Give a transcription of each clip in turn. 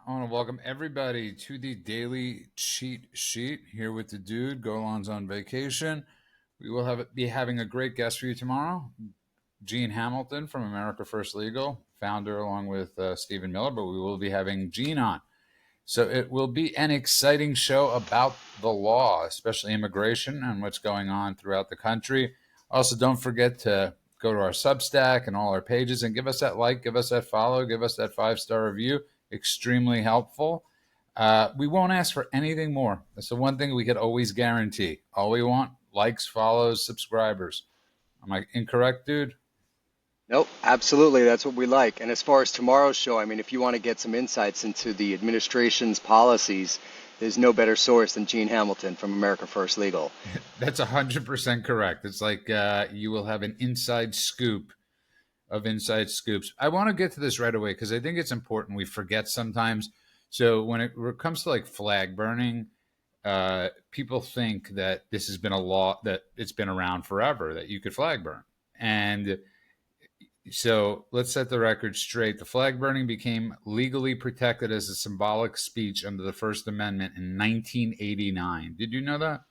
I want to welcome everybody to the daily cheat sheet here with the dude. Golan's on vacation. We will be having a great guest for you tomorrow. Gene Hamilton from America First Legal, founder along with Stephen Miller, but we will be having Gene on. So it will be an exciting show about the law, especially immigration and what's going on throughout the country. Also, don't forget to go to our Substack and all our pages and give us that like, give us that follow, give us that 5-star review. Extremely helpful. We won't ask for anything more. That's the one thing we could always guarantee. All we want, likes, follows, subscribers. Am I incorrect, dude? Nope, absolutely. That's what we like. And as far as tomorrow's show, I mean, if you want to get some insights into the administration's policies, there's no better source than Gene Hamilton from America First Legal. That's 100% correct. It's like you will have an inside scoop of inside scoops. I want to get to this right away because I think it's important. We forget sometimes. So when it comes to like flag burning, people think that this has been a law that it's been around forever that you could flag burn. And so let's set the record straight. The flag burning became legally protected as a symbolic speech under the First Amendment in 1989. Did you know that?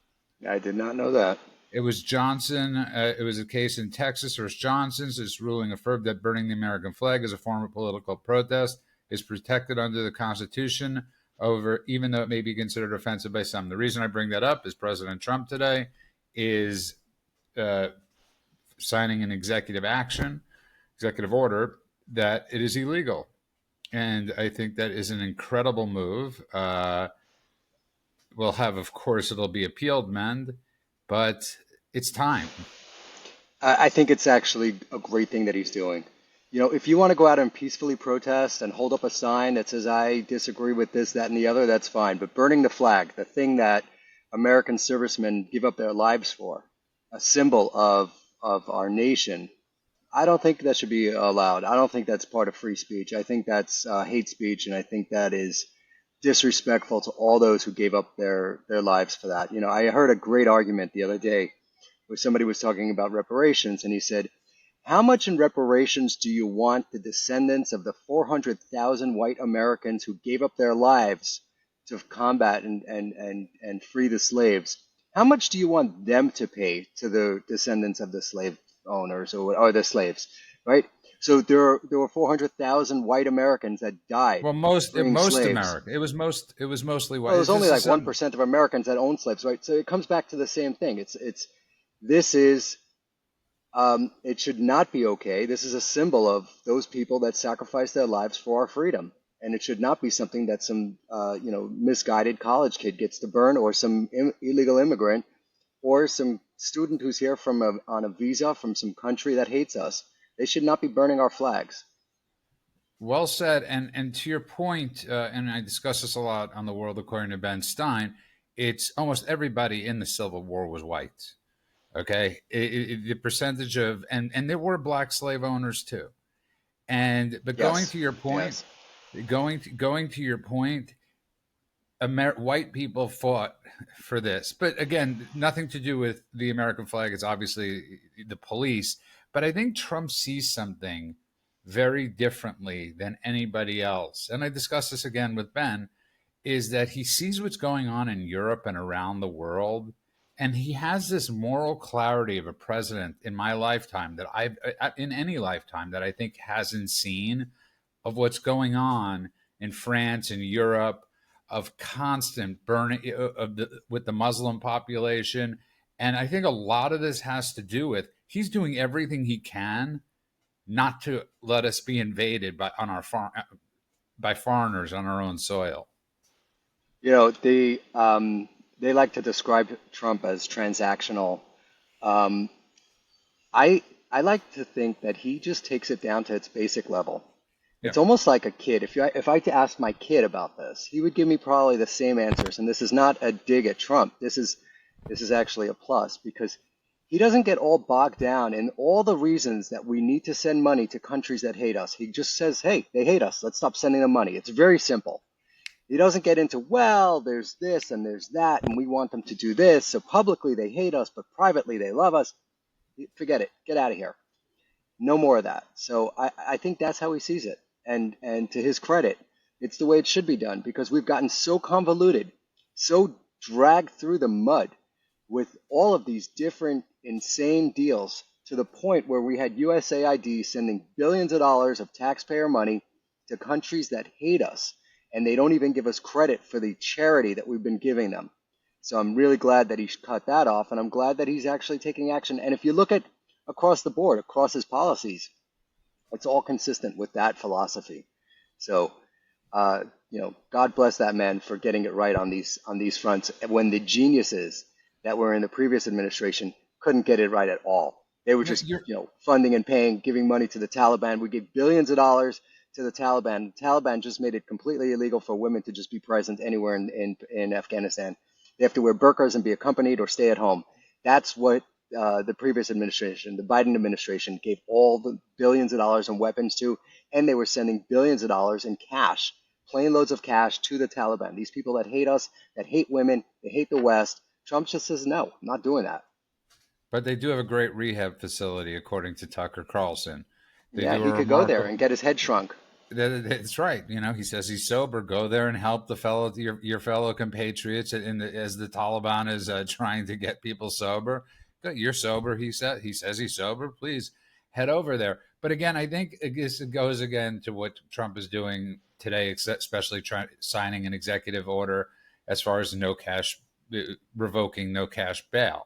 I did not know that. It was Johnson. It was a case in Texas versus Johnson's. This ruling affirmed that burning the American flag as a form of political protest is protected under the Constitution, over even though it may be considered offensive by some. The reason I bring that up is President Trump today is uh, signing an executive order that it is illegal, and I think that is an incredible move. We'll have, of course, it'll be appealed, Mend, but it's time. I think it's actually a great thing that he's doing. You know, if you want to go out and peacefully protest and hold up a sign that says, I disagree with this, that, and the other, that's fine. But burning the flag, the thing that American servicemen give up their lives for, a symbol of our nation, I don't think that should be allowed. I don't think that's part of free speech. I think that's hate speech, and I think that is disrespectful to all those who gave up their lives for that. You know, I heard a great argument the other day where somebody was talking about reparations, and he said, how much in reparations do you want the descendants of the 400,000 white Americans who gave up their lives to combat and free the slaves? How much do you want them to pay to the descendants of the slave owners or the slaves, right? So there were 400,000 white Americans that died Well, freeing most slaves. America. It was mostly Well, white. it was It's only just a like symbol. 1% of Americans that own slaves, right? So it comes back to the same thing. This is it should not be okay. This is a symbol of those people that sacrificed their lives for our freedom, and it should not be something that some misguided college kid gets to burn, or some illegal immigrant, or some student who's here on a visa from some country that hates us. They should not be burning our flags. Well said. And to your point, and I discuss this a lot on the World According to Ben Stein. It's almost everybody in the Civil War was white. Okay, the percentage of and there were black slave owners too. And but going Yes, to your point, yes. going to your point, white people fought for this, but again, nothing to do with the American flag. It's obviously the police. But I think Trump sees something very differently than anybody else. And I discussed this again with Ben, is that he sees what's going on in Europe and around the world. And he has this moral clarity of a president in my lifetime that in any lifetime, that I think hasn't seen, of what's going on in France and Europe, of constant burning with the Muslim population. And I think a lot of this has to do with he's doing everything he can not to let us be invaded by foreigners on our own soil. You know, they like to describe Trump as transactional. Um, I like to think that he just takes it down to its basic level. Yeah. It's almost like a kid. If I had to ask my kid about this, he would give me probably the same answers. And this is not a dig at Trump. This is actually a plus, because he doesn't get all bogged down in all the reasons that we need to send money to countries that hate us. He just says, hey, they hate us. Let's stop sending them money. It's very simple. He doesn't get into, well, there's this and there's that, and we want them to do this. So publicly they hate us, but privately they love us. Forget it. Get out of here. No more of that. So I think that's how he sees it. And to his credit, It's the way it should be done because we've gotten so convoluted, so dragged through the mud with all of these different insane deals to the point where we had USAID sending billions of dollars of taxpayer money to countries that hate us, and they don't even give us credit for the charity that we've been giving them. So I'm really glad that he cut that off, and I'm glad that he's actually taking action. And if you look at across the board, across his policies, it's all consistent with that philosophy. So, God bless that man for getting it right on these fronts when the geniuses that were in the previous administration couldn't get it right at all. They were just, You're funding and paying, giving money to the Taliban. We gave billions of dollars to the Taliban. The Taliban just made it completely illegal for women to just be present anywhere in Afghanistan. They have to wear burqas and be accompanied or stay at home. That's what the previous administration, the Biden administration, gave all the billions of dollars in weapons to, and they were sending billions of dollars in cash, plane loads of cash to the Taliban. These people that hate us, that hate women, they hate the West. Trump just says, no, I'm not doing that. But they do have a great rehab facility, according to Tucker Carlson. They Yeah, do he a could go there remarkable. and get his head shrunk. That's right. He says he's sober. Go there and help your fellow compatriots. As the Taliban is trying to get people sober, you're sober. He says he's sober. Please head over there. But again, I think it goes again to what Trump is doing today, especially signing an executive order as far as revoking no cash bail.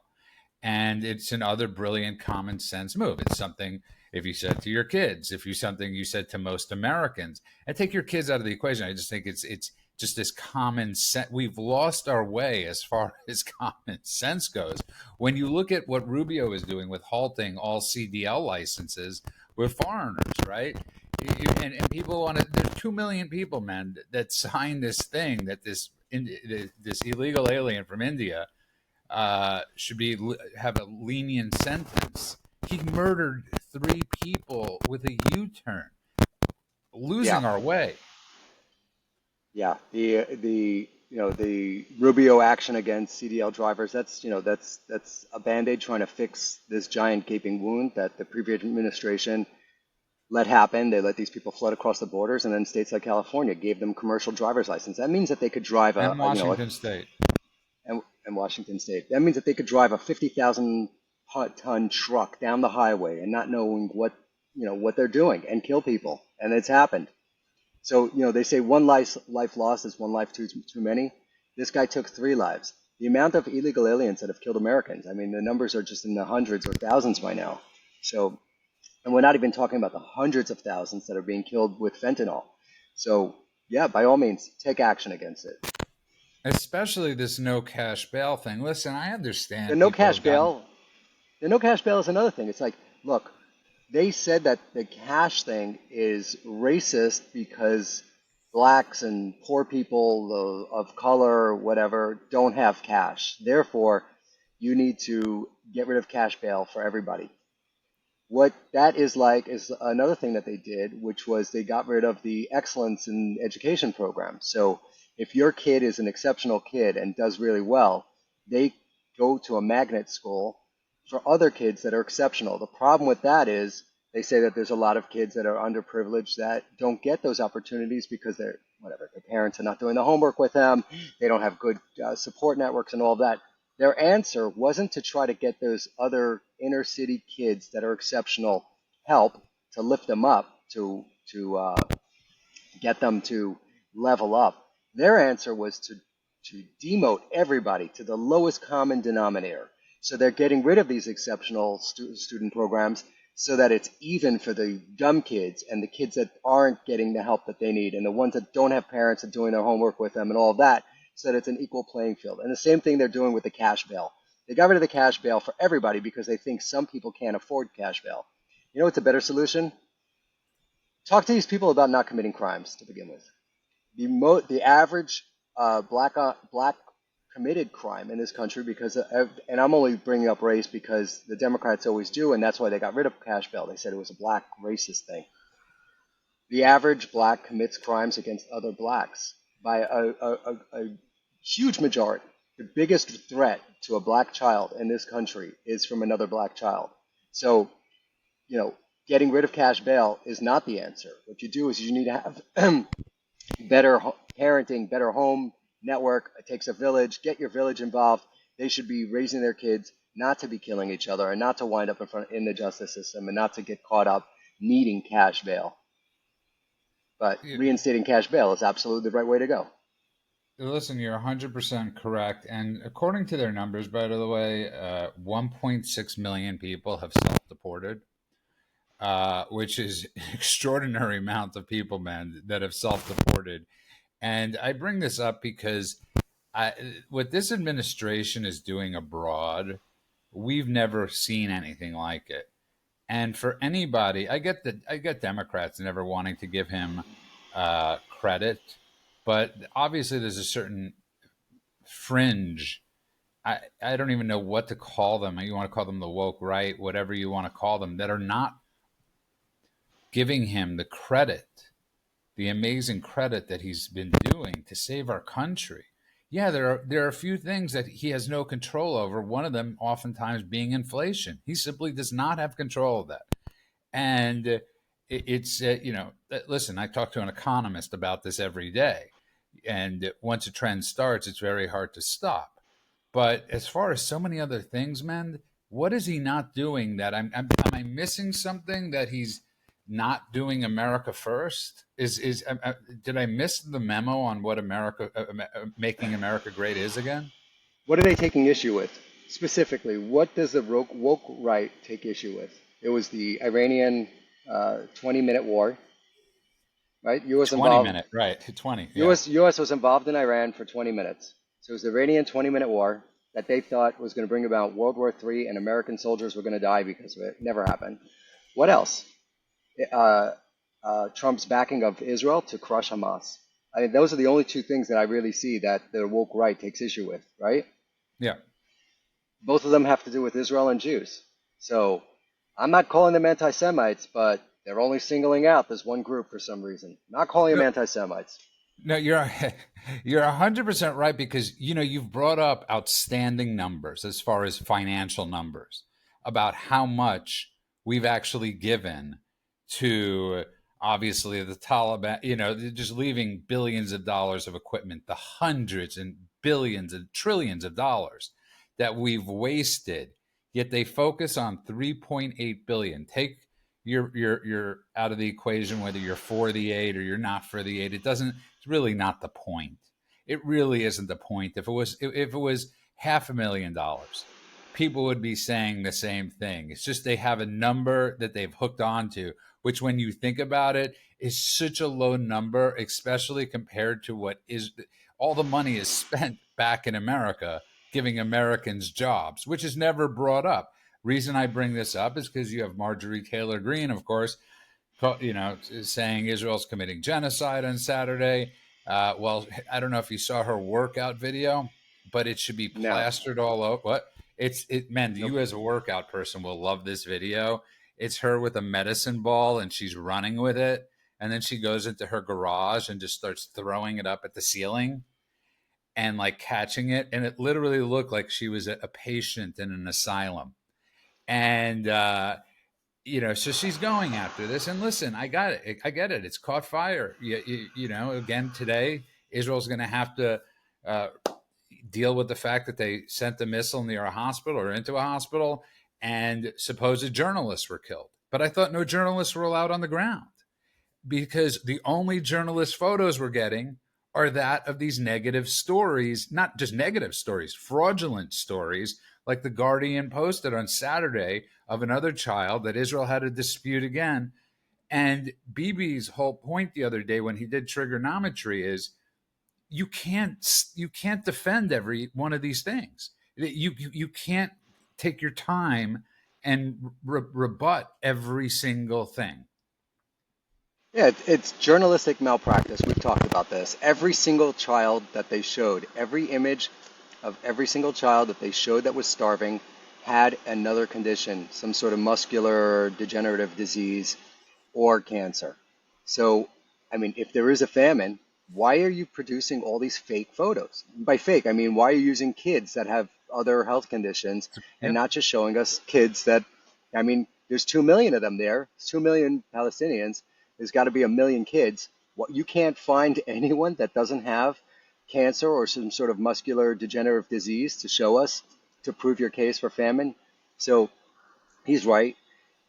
And it's another brilliant common sense move. It's something if you said to your kids, if you something you said to most Americans, and take your kids out of the equation. I just think it's just this common sense. We've lost our way as far as common sense goes. When you look at what Rubio is doing with halting all CDL licenses with foreigners, right? And people want to. There's 2 million people, man, that signed this thing that this illegal alien from India should have a lenient sentence. He murdered 3 people with a U-turn, Yeah, losing our way. yeah. The Rubio action against CDL drivers. That's a band-aid trying to fix this giant gaping wound that the previous administration let happen. They let these people flood across the borders, and then states like California gave them commercial driver's license. That means that they could drive And Washington State. and Washington State. That means that they could drive a 50,000 ton truck down the highway and not knowing what they're doing and kill people. And it's happened. So, they say one life lost is one life too many. This guy took 3 lives. The amount of illegal aliens that have killed Americans, I mean, the numbers are just in the hundreds or thousands by now. So, and we're not even talking about the hundreds of thousands that are being killed with fentanyl. So, yeah, by all means, take action against it. Especially this no cash bail thing. Listen, I The understand no people cash have gotten. bail, the no cash bail is another thing. It's like, look, they said that the cash thing is racist because blacks and poor people of color, whatever, don't have cash. Therefore, you need to get rid of cash bail for everybody. What that is like is another thing that they did, which was they got rid of the excellence in education program. So if your kid is an exceptional kid and does really well, they go to a magnet school for other kids that are exceptional. The problem with that is they say that there's a lot of kids that are underprivileged that don't get those opportunities because their parents are not doing the homework with them. They don't have good support networks and all of that. Their answer wasn't to try to get those other inner city kids that are exceptional help to lift them up to get them to level up. Their answer was to demote everybody to the lowest common denominator. So they're getting rid of these exceptional student programs so that it's even for the dumb kids and the kids that aren't getting the help that they need and the ones that don't have parents that are doing their homework with them and all of that, so that it's an equal playing field. And the same thing they're doing with the cash bail. They got rid of the cash bail for everybody because they think some people can't afford cash bail. You know what's a better solution? Talk to these people about not committing crimes to begin with. The average black committed crime in this country, because and I'm only bringing up race because the Democrats always do, and that's why they got rid of cash bail. They said it was a black racist thing. The average black commits crimes against other blacks by a huge majority. The biggest threat to a black child in this country is from another black child. So, getting rid of cash bail is not the answer. What you do is you need to have better parenting, better home network. It takes a village. Get your village involved. They should be raising their kids not to be killing each other and not to wind up in the justice system and not to get caught up needing cash bail. But reinstating cash bail is absolutely the right way to go. Listen, you're 100% correct. And according to their numbers, by the way, 1.6 million people have self-deported, which is an extraordinary amount of people, man, that have self-deported. And I bring this up because I, what this administration is doing abroad, we've never seen anything like it. And for anybody, I get Democrats never wanting to give him credit, but obviously there's a certain fringe. I don't even know what to call them. You want to call them the woke right, whatever you want to call them, that are not giving him the credit, the amazing credit that he's been doing to save our country. Yeah, there are a few things that he has no control over. One of them, oftentimes, being inflation. He simply does not have control of that. And it's listen, I talk to an economist about this every day, and once a trend starts, it's very hard to stop. But as far as so many other things, man, what is he not doing that am I missing something that he's not doing America first? Did I miss the memo on what America making America great is again? What are they taking issue with? Specifically, what does the woke right take issue with? It was the Iranian 20-minute war, right? U.S. 20 involved. minute, right? 20, yeah. U.S. was involved in Iran for 20 minutes. So it was the Iranian 20-minute war that they thought was going to bring about World War III, and American soldiers were going to die because of it. Never happened. What else? Uh, Trump's backing of Israel to crush Hamas. I mean, those are the only two things that I really see that the woke right takes issue with, right? Yeah. Both of them have to do with Israel and Jews. So I'm not calling them anti-Semites, but they're only singling out this one group for some reason. Not calling them No, anti-Semites. no, you're 100% right, because you've brought up outstanding numbers as far as financial numbers about how much we've actually given to, obviously, the Taliban. They're just leaving billions of dollars of equipment, the hundreds and billions and trillions of dollars that we've wasted. Yet they focus on 3.8 billion. Take you're out of the equation whether you're for the aid or you're not for the aid. It's really not the point. It really isn't the point. If it was $500,000, people would be saying the same thing. It's just they have a number that they've hooked onto, which, when you think about it, is such a low number, especially compared to what is all the money is spent back in America giving Americans jobs, which is never brought up. Reason I bring this up is because you have Marjorie Taylor Greene, of course, saying Israel's committing genocide on Saturday. Well, I don't know if you saw her workout video, but it should be No. plastered all over. What? Man, Nope. you as a workout person will love this video. It's her with a medicine ball and she's running with it. And then she goes into her garage and just starts throwing it up at the ceiling and like catching it. And it literally looked like she was a patient in an asylum. And so she's going after this. And listen, I got it. I get it. It's caught fire. Again, today, Israel's going to have to uh, deal with the fact that they sent a missile near a hospital or into a hospital, and supposed journalists were killed. But I thought no journalists were allowed on the ground, because the only journalist photos we're getting are that of these negative stories, not just negative stories, fraudulent stories, like the Guardian posted on Saturday of another child that Israel had a dispute again. And Bibi's whole point the other day when he did trigonometry is you can't defend every one of these things. You can't take your time and rebut every single thing. Yeah, it's journalistic malpractice. We've talked about this. Every single child that they showed, every image of every single child that they showed that was starving had another condition, some sort of muscular degenerative disease or cancer. So, I mean, if there is a famine, why are you producing all these fake photos? By fake, I mean, why are you using kids that have other health conditions and Yeah. not just showing us kids that, I mean, there's 2 million of them there. There's 2 million Palestinians. There's got to be a million kids. What you can't find anyone that doesn't have cancer or some sort of muscular degenerative disease to show us to prove your case for famine. So he's right.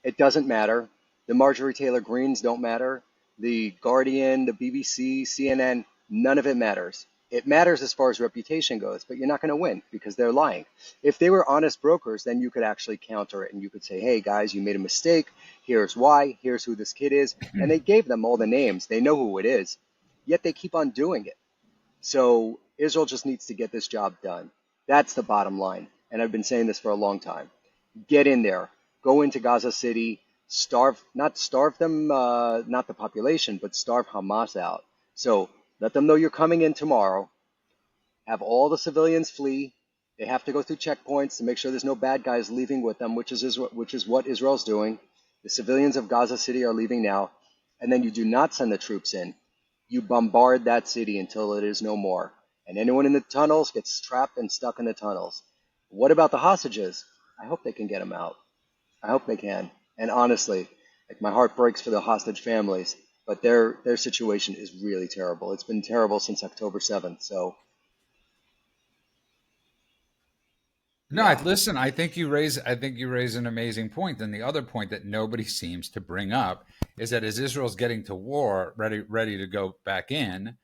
It doesn't matter. The Marjorie Taylor Greens don't matter. The Guardian, the BBC, CNN, none of it matters. It matters as far as reputation goes, but you're not going to win because they're lying. If they were honest brokers, then you could actually counter it and you could say, hey, guys, you made a mistake. Here's why. Here's who this kid is. And they gave them all the names. They know who it is. Yet they keep on doing it. So Israel just needs to get this job done. That's the bottom line. And I've been saying this for a long time. Get in there, go into Gaza City, not starve them, not the population, but starve Hamas out. So let them know you're coming in tomorrow, have all the civilians flee. They have to go through checkpoints to make sure there's no bad guys leaving with them, which is what Israel's doing. The civilians of Gaza City are leaving now. And then you do not send the troops in. You bombard that city until it is no more. And anyone in the tunnels gets trapped and stuck in the tunnels. What about the hostages? I hope they can get them out. I hope they can. And honestly, like my heart breaks for the hostage families, but their situation is really terrible. It's been terrible since October 7th. So No, yeah, listen, I think you raise an amazing point. And the other point that nobody seems to bring up is that as Israel's getting to war, ready to go back in,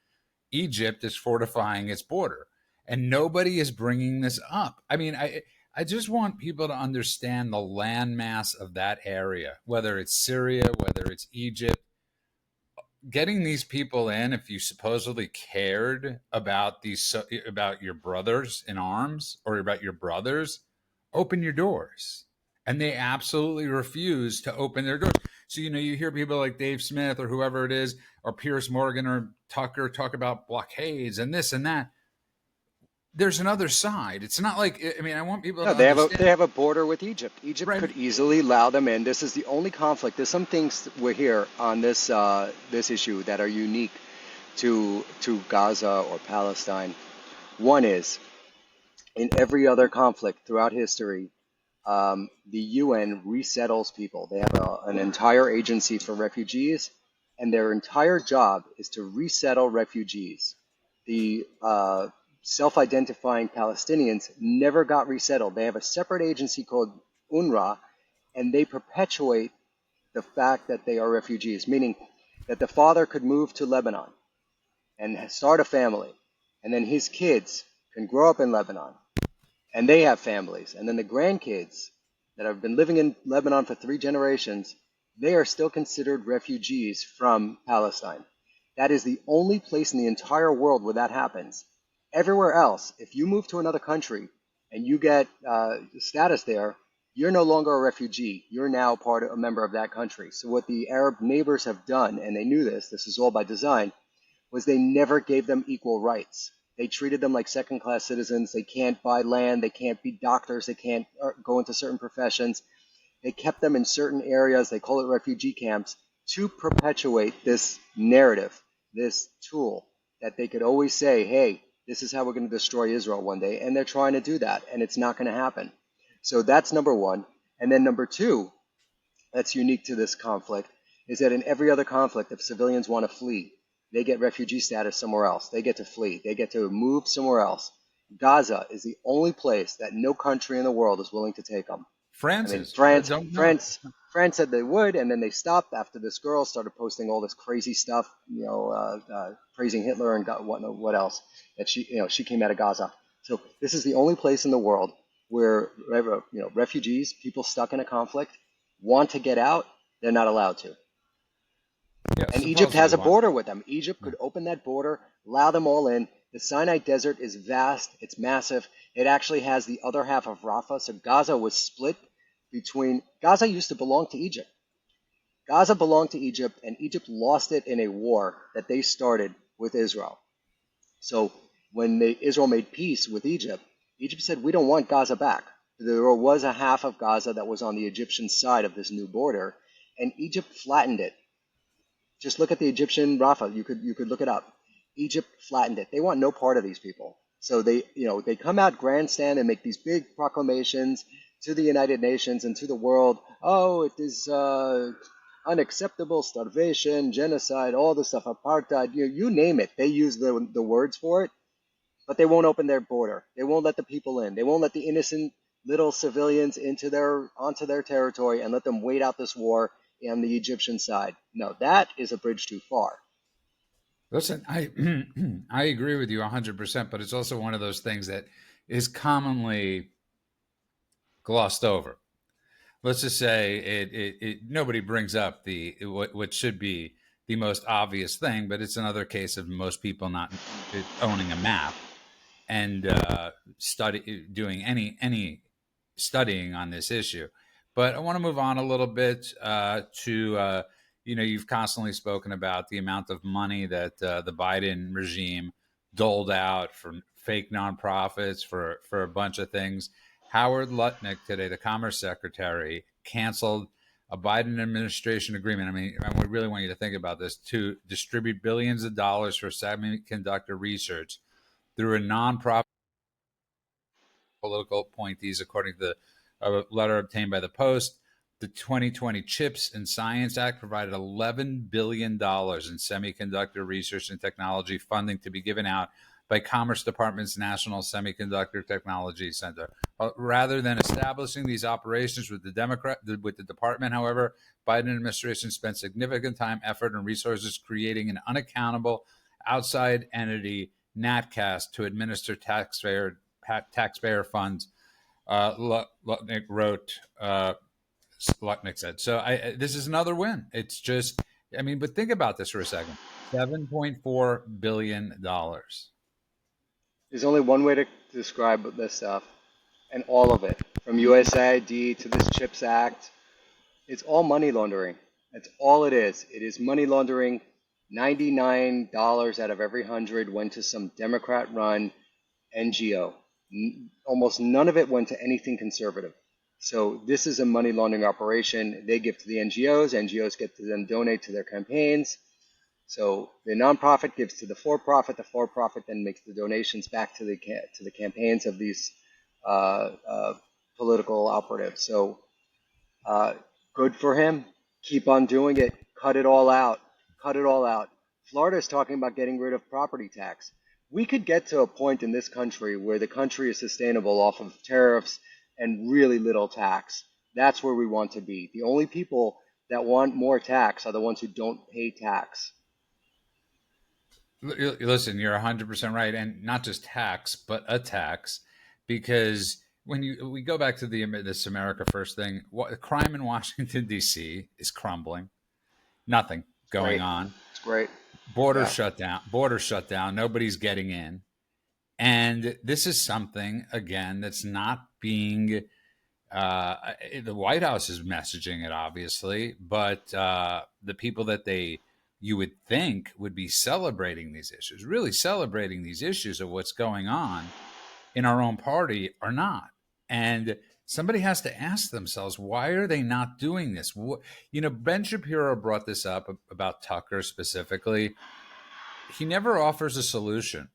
Egypt is fortifying its border. And nobody is bringing this up. I mean, I just want people to understand the landmass of that area, whether it's Syria, whether it's Egypt, getting these people in, if you supposedly cared about about your brothers in arms or about your brothers, open your doors. And they absolutely refuse to open their doors. So you hear people like Dave Smith or whoever it is, or Pierce Morgan or Tucker talk about blockades and this and that. There's another side. It's not like, I mean, I want people to no, they understand. have a border with Egypt. Egypt Right. could easily allow them in. This is the only conflict. There's some things we're here on this issue that are unique to Gaza or Palestine. One is in every other conflict throughout history, the UN resettles people. They have an entire agency for refugees, and their entire job is to resettle refugees. The self-identifying Palestinians never got resettled. They have a separate agency called UNRWA, and they perpetuate the fact that they are refugees, meaning that the father could move to Lebanon and start a family, and then his kids can grow up in Lebanon and they have families. And then the grandkids that have been living in Lebanon for 3 generations, they are still considered refugees from Palestine. That is the only place in the entire world where that happens. Everywhere else, if you move to another country and you get status there, you're no longer a refugee. You're now a member of that country. So what the Arab neighbors have done, and they knew this is all by design, was they never gave them equal rights. They treated them like second-class citizens. They can't buy land. They can't be doctors. They can't go into certain professions. They kept them in certain areas. They call it refugee camps to perpetuate this narrative, this tool that they could always say, hey, this is how we're going to destroy Israel one day. And they're trying to do that, and it's not going to happen. So that's number one. And then number two, that's unique to this conflict, is that in every other conflict, if civilians want to flee, they get refugee status somewhere else. They get to flee. They get to move somewhere else. Gaza is the only place that no country in the world is willing to take them. I mean, Francis, France, don't know. France, France said they would, and then they stopped after this girl started posting all this crazy stuff, praising Hitler and what else that she came out of Gaza. So this is the only place in the world where refugees, people stuck in a conflict, want to get out. They're not allowed to. Yeah, And Egypt supposedly has a one. border with them. Egypt could open that border, allow them all in. The Sinai Desert is vast, it's massive. It actually has the other half of Rafah. So Gaza was split between. Gaza used to belong to Egypt. Gaza belonged to Egypt, and Egypt lost it in a war that they started with Israel. So when Israel made peace with Egypt, Egypt said, we don't want Gaza back. There was a half of Gaza that was on the Egyptian side of this new border, and Egypt flattened it. Just look at the Egyptian Rafah. You could look it up. Egypt flattened it. They want no part of these people. So they come out grandstand and make these big proclamations to the United Nations and to the world. Oh, it is unacceptable, starvation, genocide, all the stuff, apartheid, you name it. They use the words for it, but they won't open their border. They won't let the people in. They won't let the innocent little civilians onto their territory and let them wait out this war on the Egyptian side. No, that is a bridge too far. Listen, I I agree with you 100%, but it's also one of those things that is commonly glossed over. Let's just say it nobody brings up the what should be the most obvious thing, but it's another case of most people not owning a map and doing any studying on this issue. But I want to move on a little bit to you've constantly spoken about the amount of money that the Biden regime doled out for fake nonprofits for a bunch of things. Howard Lutnick today, the Commerce Secretary, canceled a Biden administration agreement. I mean, I really want you to think about this to distribute billions of dollars for semiconductor research through a nonprofit political appointees, according to a letter obtained by the Post. The 2020 CHIPS and Science Act provided $11 billion in semiconductor research and technology funding to be given out by Commerce Department's National Semiconductor Technology Center. Rather than establishing these operations with the department, however, Biden administration spent significant time, effort, and resources creating an unaccountable outside entity, NatCast, to administer taxpayer funds. Lutnick wrote. Lutnick said. So this is another win. It's just, I mean, but think about this for a second. $7.4 billion. There's only one way to describe this stuff, and all of it, from USAID to this CHIPS Act, it's all money laundering. That's all it is. It is money laundering. $99 out of every 100 went to some Democrat-run NGO. Almost none of it went to anything conservative. So this is a money laundering operation. They give to the NGOs. NGOs get to then donate to their campaigns. So the nonprofit gives to the for-profit. The for-profit then makes the donations back to the campaigns of these political operatives. So good for him. Keep on doing it. Cut it all out. Cut it all out. Florida is talking about getting rid of property tax. We could get to a point in this country where the country is sustainable off of tariffs and really little tax. That's where we want to be. The only people that want more tax are the ones who don't pay tax. Listen, you're 100% right. And not just tax, but a tax. Because we go back to this America First thing, crime in Washington, D.C. is crumbling. Nothing It's going great. on. It's great. Border Yeah. shut down. Border shut down. Nobody's getting in. And this is something, again, that's not being the White House is messaging it, obviously, but the people that you would think would be celebrating these issues, really celebrating these issues of what's going on in our own party, are not. And somebody has to ask themselves, why are they not doing this? Ben Shapiro brought this up about Tucker specifically. He never offers a solution.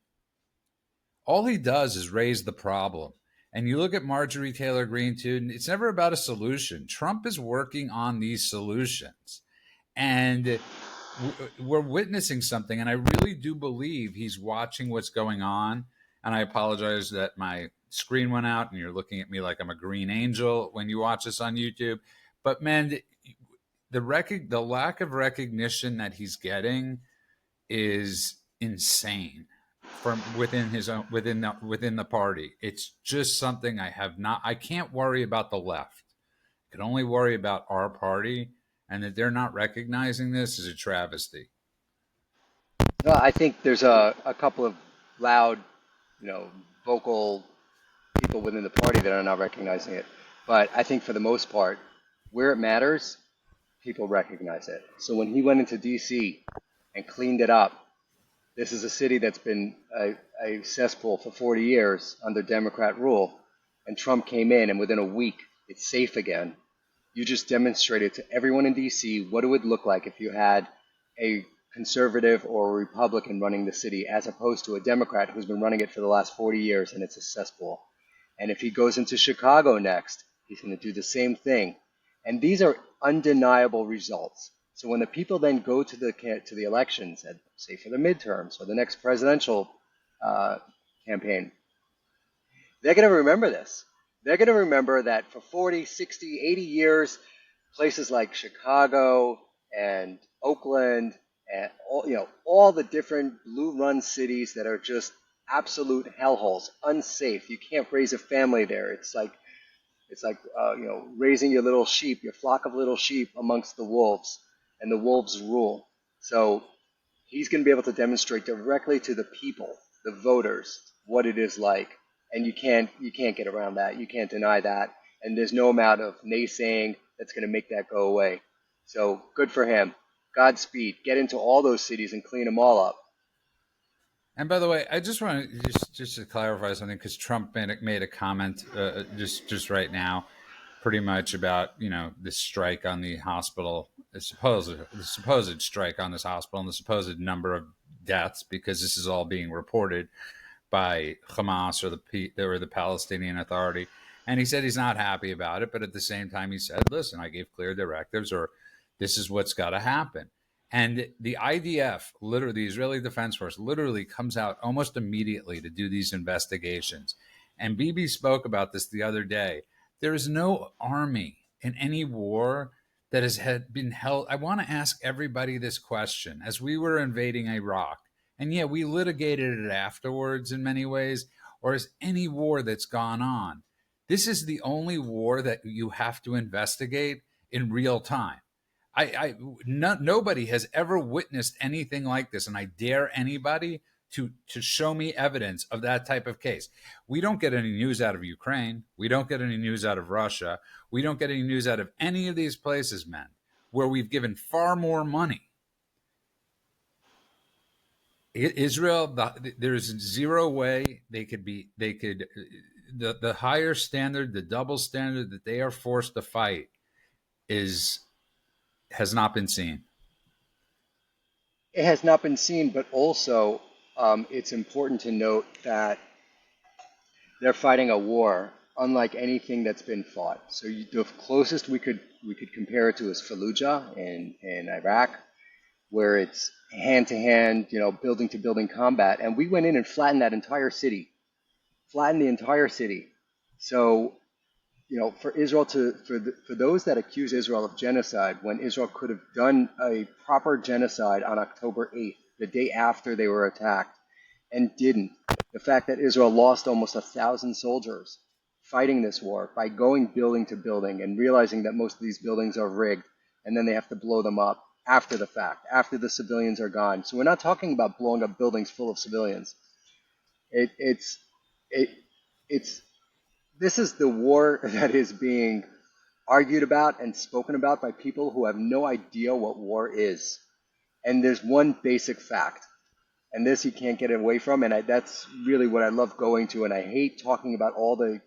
All he does is raise the problem. And you look at Marjorie Taylor Greene, too, it's never about a solution. Trump is working on these solutions. And we're witnessing something. And I really do believe he's watching what's going on. And I apologize that my screen went out and you're looking at me like I'm a green angel when you watch this on YouTube. But man, the lack of recognition that he's getting is insane from within his own within the party. It's just something I can't worry about the left. I can only worry about our party, and that they're not recognizing this is a travesty. No, I think there's a couple of loud, vocal people within the party that are not recognizing it. But I think for the most part, where it matters, people recognize it. So when he went into DC and cleaned it up, this is a city that's been a cesspool for 40 years under Democrat rule, and Trump came in, and within a week, it's safe again. You just demonstrated to everyone in DC what it would look like if you had a conservative or a Republican running the city, as opposed to a Democrat who's been running it for the last 40 years, and it's a cesspool. And if he goes into Chicago next, he's going to do the same thing. And these are undeniable results. So when the people then go to the elections, and say for the midterms or the next presidential uh, campaign, they're going to remember this. They're going to remember that for 40, 60, 80 years, places like Chicago and Oakland and all the different blue run cities that are just absolute hellholes, unsafe. You can't raise a family there. It's like raising your little sheep, your flock of little sheep amongst the wolves, and the wolves rule. So he's going to be able to demonstrate directly to the people, the voters, what it is like, and you can't get around that. You can't deny that, and there's no amount of naysaying that's going to make that go away. So good for him. Godspeed. Get into all those cities and clean them all up. And by the way, I just want to just to clarify something because Trump made a comment just right now, pretty much about this strike on the hospital, the supposed strike on this hospital, and the supposed number of deaths because this is all being reported by Hamas or the Palestinian Authority. And he said he's not happy about it, but at the same time he said, "Listen, I gave clear directives, or this is what's got to happen." And the IDF, literally, the Israeli Defense Force, literally comes out almost immediately to do these investigations. And Bibi spoke about this the other day. There is no army in any war that has been held. I want to ask everybody this question. As we were invading Iraq, and yeah, we litigated it afterwards in many ways, or as any war that's gone on, this is the only war that you have to investigate in real time. Nobody has ever witnessed anything like this, and I dare anybody to show me evidence of that type of case. We don't get any news out of Ukraine. We don't get any news out of Russia. We don't get any news out of any of these places, men, where we've given far more money. Israel, there's zero way they could the higher standard, the double standard that they are forced to fight is has not been seen. It has not been seen, but also it's important to note that they're fighting a war unlike anything that's been fought. So the closest we could compare it to is Fallujah in Iraq, where it's hand to hand, building to building combat, and we went in and flattened the entire city. So for Israel for those that accuse Israel of genocide, when Israel could have done a proper genocide on October 8th, the day after they were attacked, and didn't. The fact that Israel lost almost 1,000 soldiers fighting this war by going building to building and realizing that most of these buildings are rigged, and then they have to blow them up after the fact, after the civilians are gone. So we're not talking about blowing up buildings full of civilians. It, it's it, it's this is the war that is being argued about and spoken about by people who have no idea what war is. And there's one basic fact, and this you can't get away from, and that's really what I love going to. And I hate talking about all the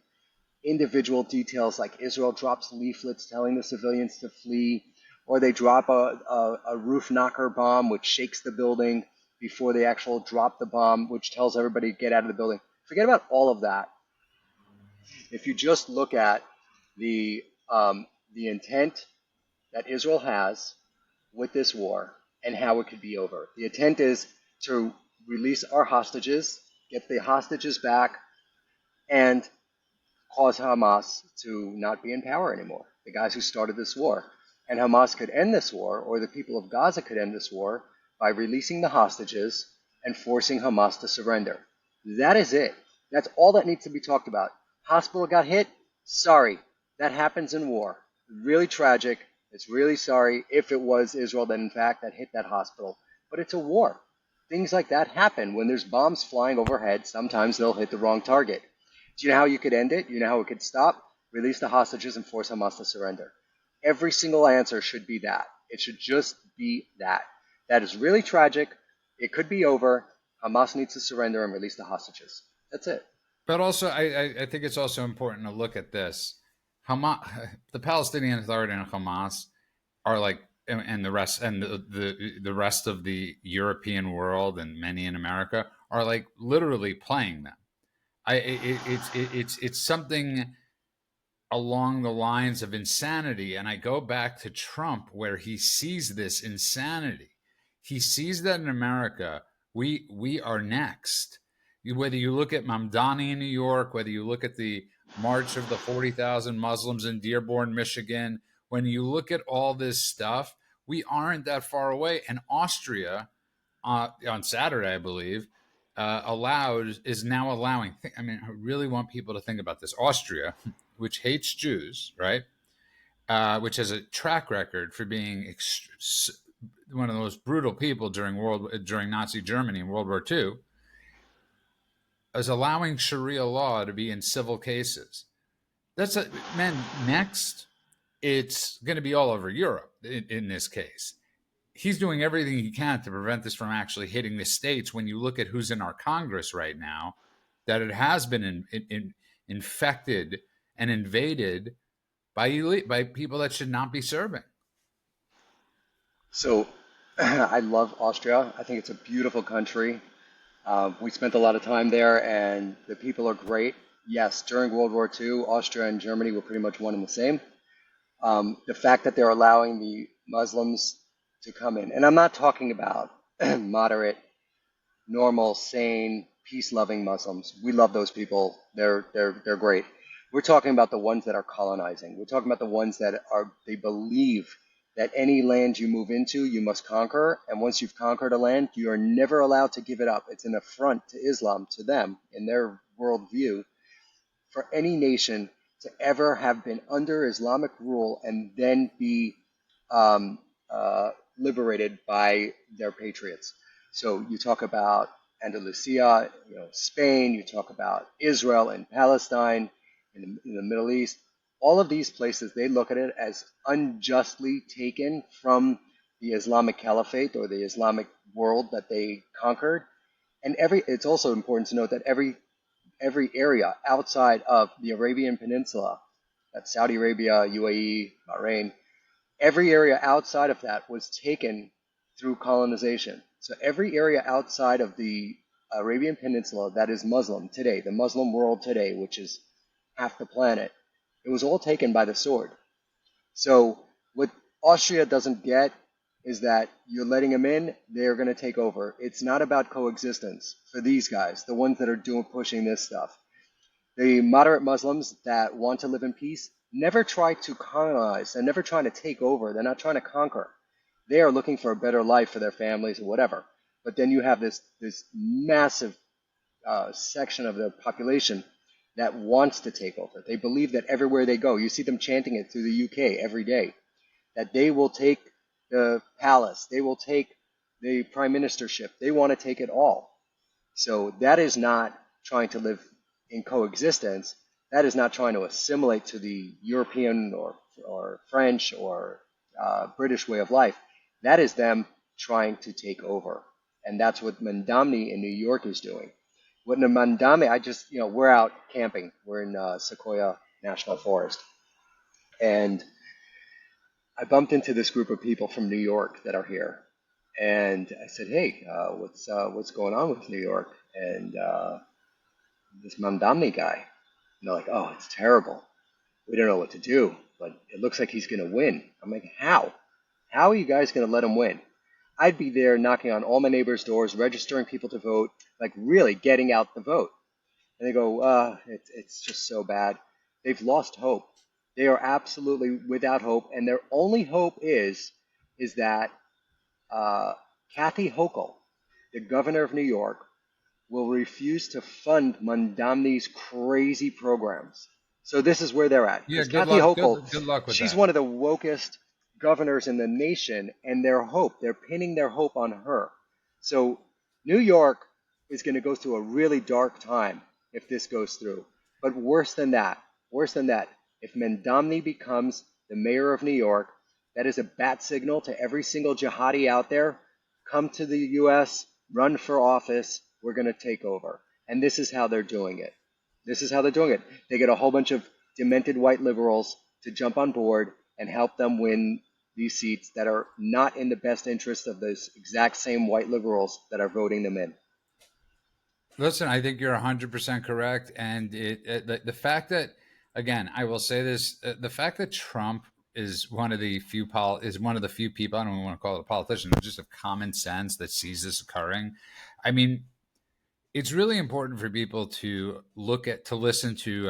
individual details, like Israel drops leaflets telling the civilians to flee, or they drop a roof knocker bomb which shakes the building before they actually drop the bomb, which tells everybody to get out of the building. Forget about all of that. If you just look at the the intent that Israel has with this war and how it could be over, the intent is to release our hostages, get the hostages back, and cause Hamas to not be in power anymore. The guys who started this war. And Hamas could end this war, or the people of Gaza could end this war by releasing the hostages and forcing Hamas to surrender. That is it. That's all that needs to be talked about. Hospital got hit? Sorry. That happens in war. Really tragic. It's really sorry if it was Israel that in fact that hit that hospital. But it's a war. Things like that happen. When there's bombs flying overhead, sometimes they'll hit the wrong target. Do you know how you could end it? You know how it could stop? Release the hostages and force Hamas to surrender. Every single answer should be that. It should just be that. That is really tragic. It could be over. Hamas needs to surrender and release the hostages. That's it. But also, I think it's also important to look at this. Hamas, the Palestinian Authority and Hamas are like, and the rest, and the rest of the European world and many in America are like literally playing them. It's something along the lines of insanity. And I go back to Trump, where he sees this insanity. He sees that in America, we are next. Whether you look at Mamdani in New York, whether you look at the March of the 40,000 Muslims in Dearborn, Michigan, when you look at all this stuff, we aren't that far away. And Austria, on Saturday, I believe, is now allowing. I mean, I really want people to think about this. Austria, which hates Jews, right? Which has a track record for being one of the most brutal people during Nazi Germany in World War II, is allowing Sharia law to be in civil cases. Man. Next, it's going to be all over Europe in this case. He's doing everything he can to prevent this from actually hitting the states. When you look at who's in our Congress right now, that it has been infected and invaded by people that should not be serving. So I love Austria. I think it's a beautiful country. We spent a lot of time there, and the people are great. Yes, during World War II, Austria and Germany were pretty much one and the same. The fact that they're allowing the Muslims to come in, and I'm not talking about moderate, normal, sane, peace-loving Muslims. We love those people. They're great. We're talking about the ones that are colonizing. We're talking about the ones that they believe that any land you move into, you must conquer, and once you've conquered a land, you are never allowed to give it up. It's an affront to Islam, to them, in their worldview, for any nation to ever have been under Islamic rule and then be um, liberated by their patriots. So you talk about Andalusia, Spain. You talk about Israel and Palestine in the Middle East. All of these places, they look at it as unjustly taken from the Islamic Caliphate or the Islamic world that they conquered. And it's also important to note that every area outside of the Arabian Peninsula, that's Saudi Arabia, UAE, Bahrain, every area outside of that was taken through colonization. So every area outside of the Arabian Peninsula that is Muslim today, the Muslim world today, which is half the planet, it was all taken by the sword. So what Austria doesn't get is that you're letting them in, they're going to take over. It's not about coexistence for these guys, the ones that are pushing this stuff. The moderate Muslims that want to live in peace never try to colonize. They're never trying to take over. They're not trying to conquer. They are looking for a better life for their families or whatever. But then you have this massive section of the population that wants to take over. They believe that everywhere they go, you see them chanting it through the UK every day, that they will take the palace, they will take the prime ministership, they want to take it all. So that is not trying to live in coexistence. That is not trying to assimilate to the European or French or British way of life. That is them trying to take over. And that's what Mandamni in New York is doing. What Mandamni, we're out camping. We're in Sequoia National Forest. And I bumped into this group of people from New York that are here. And I said, hey, what's going on with New York? And this Mamdani guy. And they're like, oh, it's terrible. We don't know what to do, but it looks like he's going to win. I'm like, how? How are you guys going to let him win? I'd be there knocking on all my neighbors' doors, registering people to vote, like really getting out the vote. And they go, it's just so bad. They've lost hope. They are absolutely without hope, and their only hope is that Kathy Hochul, the governor of New York, will refuse to fund Mandamni's crazy programs. So this is where they're at. Yeah, Because good Kathy luck. Hochul, Good luck with she's that. one of the wokest governors in the nation, and they're pinning their hope on her. So New York is going to go through a really dark time if this goes through. But worse than that, if Mandamni becomes the mayor of New York, that is a bat signal to every single jihadi out there. Come to the U.S., run for office. We're going to take over. And this is how they're doing it. This is how they're doing it. They get a whole bunch of demented white liberals to jump on board and help them win these seats that are not in the best interest of those exact same white liberals that are voting them in. Listen, I think you're 100% correct, and the fact that again, I will say this: the fact that Trump is one of the few people, I don't even want to call it a politician, just of common sense that sees this occurring. I mean, it's really important for people to listen to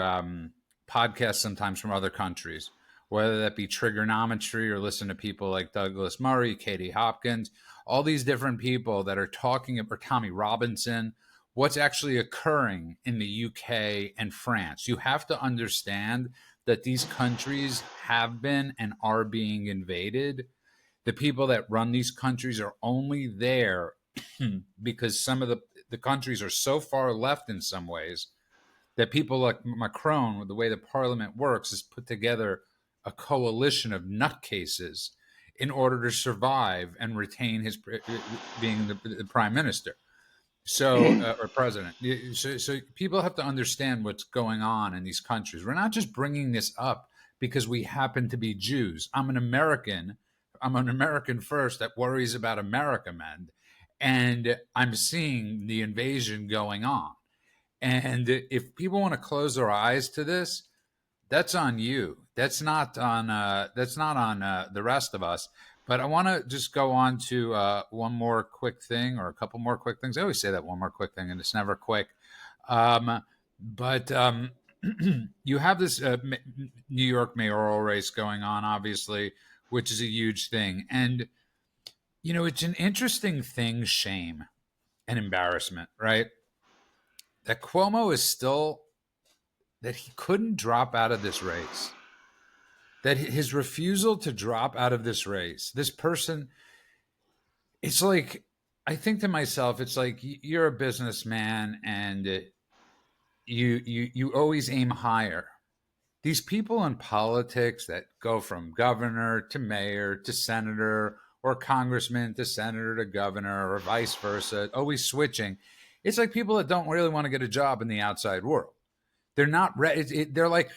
podcasts sometimes from other countries, whether that be trigonometry or listen to people like Douglas Murray, Katie Hopkins, all these different people that are talking, or Tommy Robinson, what's actually occurring in the UK and France. You have to understand that these countries have been and are being invaded. The people that run these countries are only there because some of the countries are so far left in some ways that people like Macron, with the way the parliament works, has put together a coalition of nutcases in order to survive and retain his being the prime minister. So, or president. So people have to understand what's going on in these countries. We're not just bringing this up because we happen to be Jews. I'm an American. I'm an American first that worries about America, men, and I'm seeing the invasion going on. And if people want to close their eyes to this, that's on you. That's not on the rest of us. But I want to just go on to one more quick thing, or a couple more quick things. I always say that, one more quick thing, and it's never quick. Um, but you have this New York mayoral race going on, obviously, which is a huge thing. And it's an interesting thing, shame and embarrassment, right? That Cuomo is still, that he couldn't drop out of this race, that his refusal to drop out of this race, this person, it's like, I think to myself, it's like you're a businessman and you always aim higher. These people in politics that go from governor to mayor to senator, or congressman to senator to governor, or vice versa, always switching. It's like people that don't really want to get a job in the outside world. They're not ready. They're like,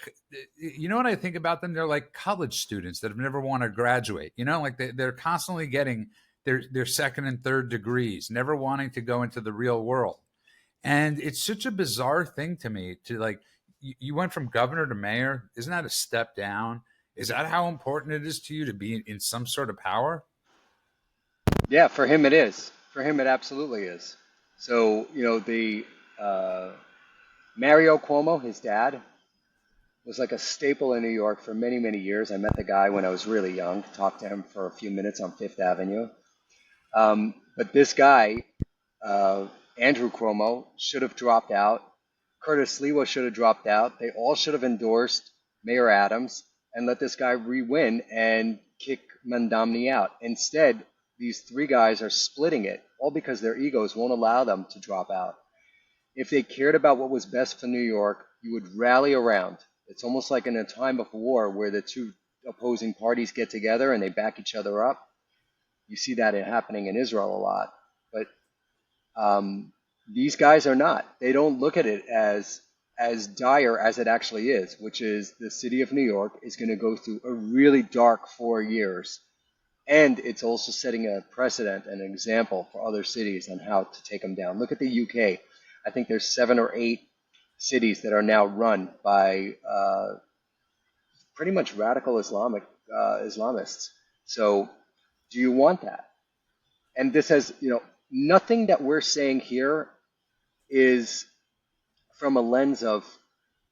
what I think about them? They're like college students that have never want to graduate. Like they're constantly getting their second and third degrees, never wanting to go into the real world. And it's such a bizarre thing to me to, like, you went from governor to mayor. Isn't that a step down? Is that how important it is to you to be in some sort of power? Yeah, for him it is. For him it absolutely is. So, the uh, Mario Cuomo, his dad, was like a staple in New York for many, many years. I met the guy when I was really young, talked to him for a few minutes on Fifth Avenue. But this guy, uh, Andrew Cuomo, should have dropped out. Curtis Lewa should have dropped out. They all should have endorsed Mayor Adams and let this guy re-win and kick Mandomni out. Instead, these three guys are splitting it, all because their egos won't allow them to drop out. If they cared about what was best for New York, you would rally around. It's almost like in a time of war where the two opposing parties get together and they back each other up. You see that happening in Israel a lot. But these guys are not. They don't look at it as dire as it actually is, which is the city of New York is going to go through a really dark 4 years. And it's also setting a precedent, an example for other cities on how to take them down. Look at the UK. I think there's 7 or 8 cities that are now run by pretty much radical Islamists. So, do you want that? And this has, nothing that we're saying here is from a lens of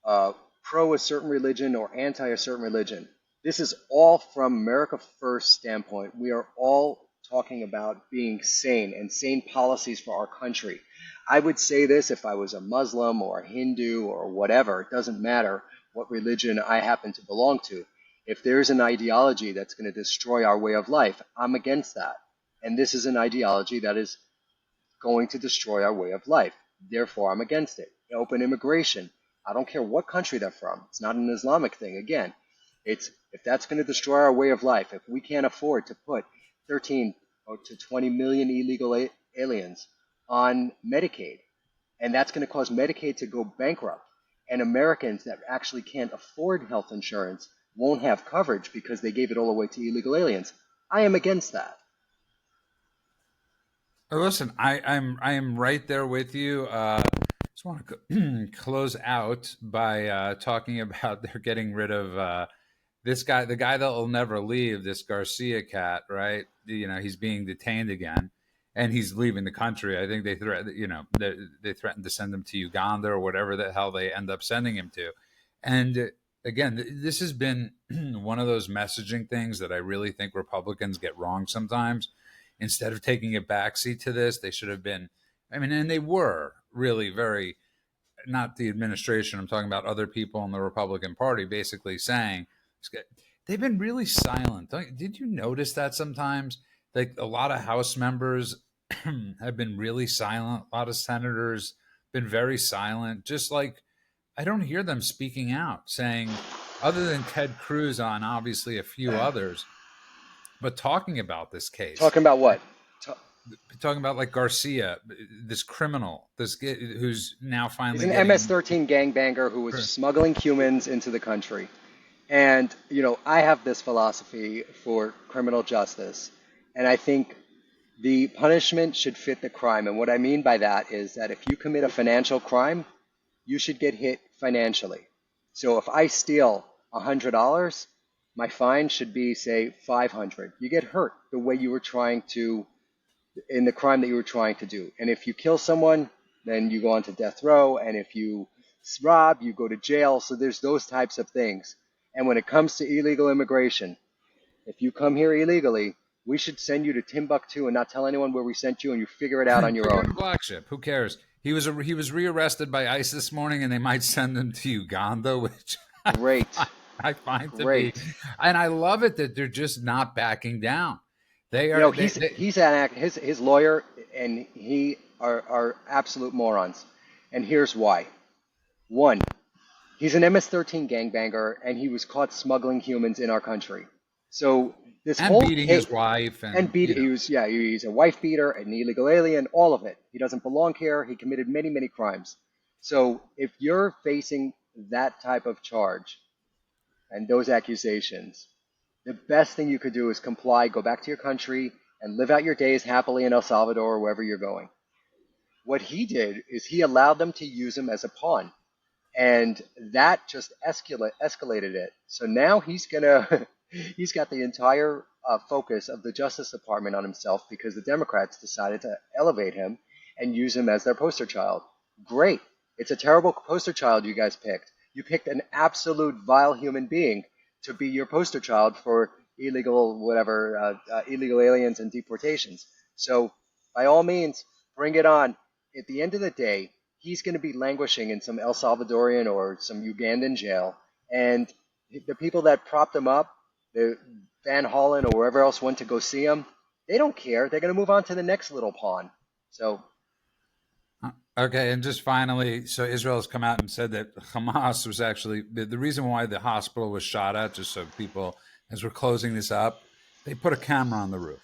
uh, pro a certain religion or anti a certain religion. This is all from America First standpoint. We are all talking about being sane and sane policies for our country. I would say this if I was a Muslim or a Hindu or whatever. It doesn't matter what religion I happen to belong to. If there's an ideology that's going to destroy our way of life, I'm against that. And this is an ideology that is going to destroy our way of life. Therefore, I'm against it. Open immigration. I don't care what country they're from. It's not an Islamic thing. Again, it's if that's going to destroy our way of life, if we can't afford to put 13 or to 20 million illegal aliens on Medicaid, and that's going to cause Medicaid to go bankrupt, and Americans that actually can't afford health insurance won't have coverage because they gave it all away to illegal aliens. I am against that. Listen, I am right there with you. It's just want to close out by talking about they're getting rid of this guy, the guy that will never leave, this Garcia cat, right? You know, he's being detained again, and he's leaving the country. I think they threatened, you know, they threatened to send him to Uganda or whatever the hell they end up sending him to. And again, this has been one of those messaging things that I really think Republicans get wrong sometimes. Instead of taking a backseat to this, they should have been. I mean, and they were really very, not the administration, I'm talking about other people in the Republican Party, basically saying they've been really silent. Did you notice that sometimes? Like a lot of House members have been really silent. A lot of senators been very silent. Just like I don't hear them speaking out, saying, other than Ted Cruz on obviously a few others, but talking about this case, Talking about what? Ta- talking about like Garcia, this criminal, this who's now He's finally an getting. MS-13 gangbanger who was smuggling humans into the country. And, I have this philosophy for criminal justice, and I think the punishment should fit the crime. And what I mean by that is that if you commit a financial crime, you should get hit financially. So if I steal $100, my fine should be, say, 500. You get hurt the way you were trying to, in the crime that you were trying to do. And if you kill someone, then you go on to death row. And if you rob, you go to jail. So there's those types of things. And when it comes to illegal immigration, if you come here illegally, we should send you to Timbuktu and not tell anyone where we sent you, and you figure it out on your Put you on own. a black ship. Who cares? He was rearrested by ICE this morning, and they might send him to Uganda, which Great, I find to be, great. and I love it that they're just not backing down. They are. His lawyer and he are absolute morons, and here's why. One, he's an MS-13 gangbanger, and he was caught smuggling humans in our country. So this and whole beating his case, wife, and and beat he was yeah he's a wife beater, an illegal alien, all of it. He doesn't belong here. He committed many crimes. So if you're facing that type of charge and those accusations, the best thing you could do is comply, go back to your country, and live out your days happily in El Salvador or wherever you're going. What he did is he allowed them to use him as a pawn, and that just escalated it. So now he's gonna he's got the entire focus of the Justice Department on himself because the Democrats decided to elevate him and use him as their poster child. Great. It's a terrible poster child you guys picked. You picked an absolute vile human being to be your poster child for illegal aliens and deportations. So by all means, bring it on. At the end of the day, he's going to be languishing in some El Salvadorian or some Ugandan jail, and the people that propped him up, the Van Hollen or wherever else went to go see him, they don't care. They're going to move on to the next little pawn. So okay, and just finally, so Israel has come out and said that Hamas was actually the reason why the hospital was shot at. Just so people, as we're closing this up, they put a camera on the roof.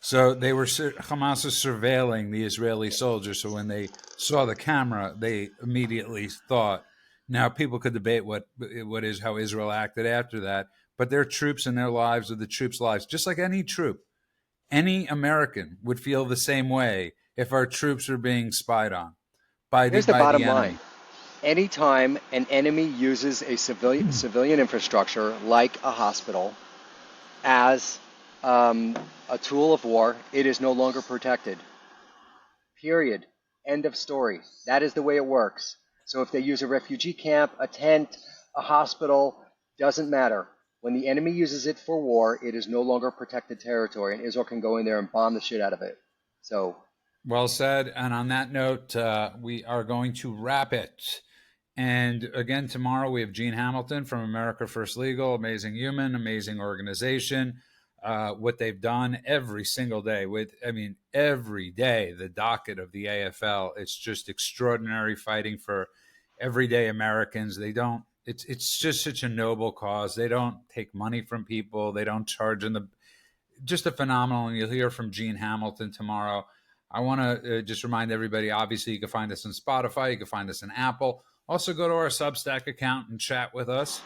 So Hamas was surveilling the Israeli soldiers. So when they saw the camera, they immediately thought. Now people could debate what is how Israel acted after that, but their troops and their lives are the troops' lives, just like any troop. Any American would feel the same way if our troops were being spied on here's the by the bottom line. enemy. Anytime an enemy uses a civilian infrastructure like a hospital as a tool of war, it is no longer protected. Period. End of story. That is the way it works. So if they use a refugee camp, a tent, a hospital, doesn't matter. When the enemy uses it for war, it is no longer protected territory, and Israel can go in there and bomb the shit out of it. So, Well said. And on that note, we are going to wrap it. And again, tomorrow we have Gene Hamilton from America First Legal, amazing human, amazing organization. What they've done every single day every day, the docket of the AFL, it's just extraordinary fighting for everyday Americans. It's just such a noble cause. They don't take money from people. They don't charge in the, just a phenomenal. And you'll hear from Gene Hamilton tomorrow. I want to just remind everybody, obviously, you can find us on Spotify. You can find us on Apple. Also, go to our Substack account and chat with us.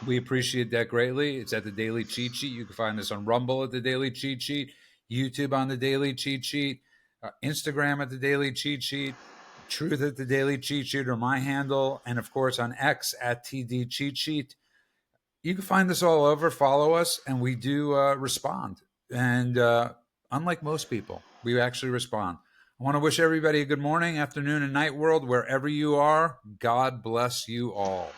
We appreciate that greatly. It's at the Daily Cheat Sheet. You can find us on Rumble at the Daily Cheat Sheet, YouTube on the Daily Cheat Sheet, Instagram at the Daily Cheat Sheet. Truth at the Daily Cheat Sheet or my handle, and of course on X at TD Cheat Sheet. You can find us all over. Follow us, and we do respond. And unlike most people, we actually respond. I want to wish everybody a good morning, afternoon, and night world, wherever you are. God bless you all.